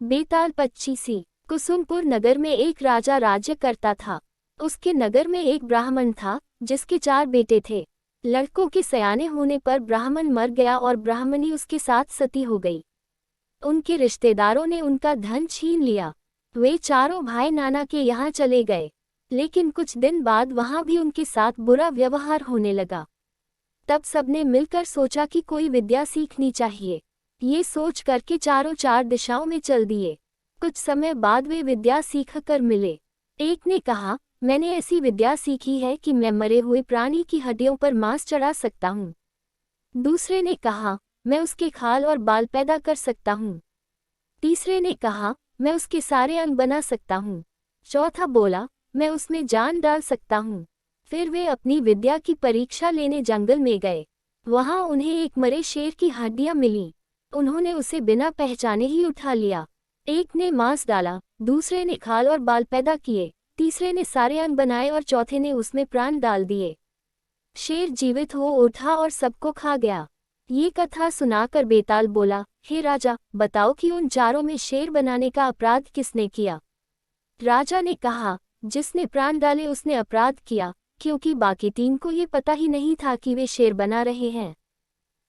बेताल 25। कुसुमपुर नगर में एक राजा राज्य करता था। उसके नगर में एक ब्राह्मण था जिसके 4 बेटे थे। लड़कों के सयाने होने पर ब्राह्मण मर गया और ब्राह्मणी उसके साथ सती हो गई। उनके रिश्तेदारों ने उनका धन छीन लिया। वे चारों भाई नाना के यहाँ चले गए, लेकिन कुछ दिन बाद वहाँ भी उनके साथ बुरा व्यवहार होने लगा। तब सबने मिलकर सोचा कि कोई विद्या सीखनी चाहिए। ये सोच करके चारों 4 दिशाओं में चल दिए। कुछ समय बाद वे विद्या सीख कर मिले। एक ने कहा, मैंने ऐसी विद्या सीखी है कि मैं मरे हुए प्राणी की हड्डियों पर मांस चढ़ा सकता हूँ। दूसरे ने कहा, मैं उसके खाल और बाल पैदा कर सकता हूँ। तीसरे ने कहा, मैं उसके सारे अंग बना सकता हूँ। चौथा बोला, मैं उसमें जान डाल सकता हूँ। फिर वे अपनी विद्या की परीक्षा लेने जंगल में गए। वहां उन्हें एक मरे शेर की हड्डियां मिलीं। उन्होंने उसे बिना पहचाने ही उठा लिया। एक ने मांस डाला, दूसरे ने खाल और बाल पैदा किए, तीसरे ने सारे अंग बनाए और चौथे ने उसमें प्राण डाल दिए। शेर जीवित हो उठा और सबको खा गया। ये कथा सुनाकर बेताल बोला, हे राजा, बताओ कि उन चारों में शेर बनाने का अपराध किसने किया। राजा ने कहा, जिसने प्राण डाले उसने अपराध किया, क्योंकि बाकी 3 को ये पता ही नहीं था कि वे शेर बना रहे हैं,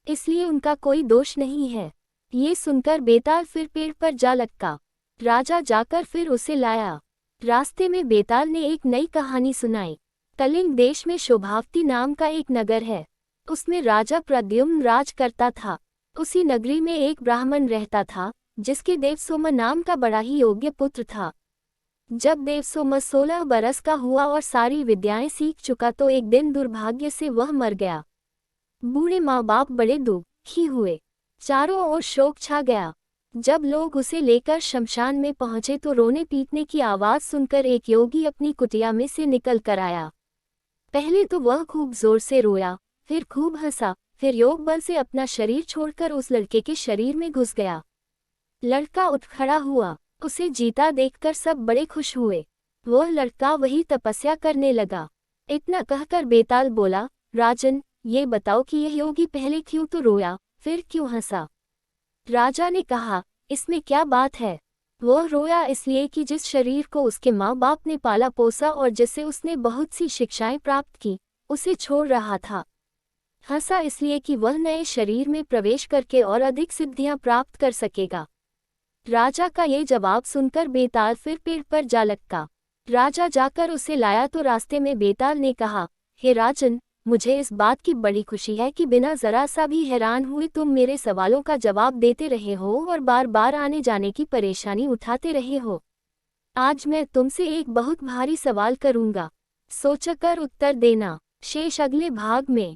इसलिए उनका कोई दोष नहीं है। ये सुनकर बेताल फिर पेड़ पर जा लटका। राजा जाकर फिर उसे लाया। रास्ते में बेताल ने एक नई कहानी सुनाई। कलिंग देश में शोभावती नाम का एक नगर है। उसमें राजा प्रद्युम्न राज करता था। उसी नगरी में एक ब्राह्मण रहता था जिसके देवसोम नाम का बड़ा ही योग्य पुत्र था। जब देवसोम 16 बरस का हुआ और सारी विद्याएं सीख चुका तो एक दिन दुर्भाग्य से वह मर गया। बूढ़े माँ बाप बड़े दुखी हुए। चारों ओर शोक छा गया। जब लोग उसे लेकर शमशान में पहुंचे तो रोने पीटने की आवाज सुनकर एक योगी अपनी कुटिया में से निकल कर आया। पहले तो वह खूब जोर से रोया, फिर खूब हंसा, फिर योग बल से अपना शरीर छोड़कर उस लड़के के शरीर में घुस गया। लड़का उठ खड़ा हुआ। उसे जीता देखकर सब बड़े खुश हुए। वह लड़का वही तपस्या करने लगा। इतना कहकर बेताल बोला, राजन, ये बताओ कि यह योगी पहले क्यों तो रोया, फिर क्यों हंसा। राजा ने कहा, इसमें क्या बात है। वह रोया इसलिए कि जिस शरीर को उसके माँ बाप ने पाला पोसा और जिससे उसने बहुत सी शिक्षाएं प्राप्त की, उसे छोड़ रहा था। हंसा इसलिए कि वह नए शरीर में प्रवेश करके और अधिक सिद्धियां प्राप्त कर सकेगा। राजा का ये जवाब सुनकर बेताल फिर पेड़ पर जा लटका। राजा जाकर उसे लाया तो रास्ते में बेताल ने कहा, हे राजन, मुझे इस बात की बड़ी खुशी है कि बिना जरा सा भी हैरान हुए तुम मेरे सवालों का जवाब देते रहे हो और बार बार आने जाने की परेशानी उठाते रहे हो। आज मैं तुमसे एक बहुत भारी सवाल करूंगा, सोचकर उत्तर देना। शेष अगले भाग में।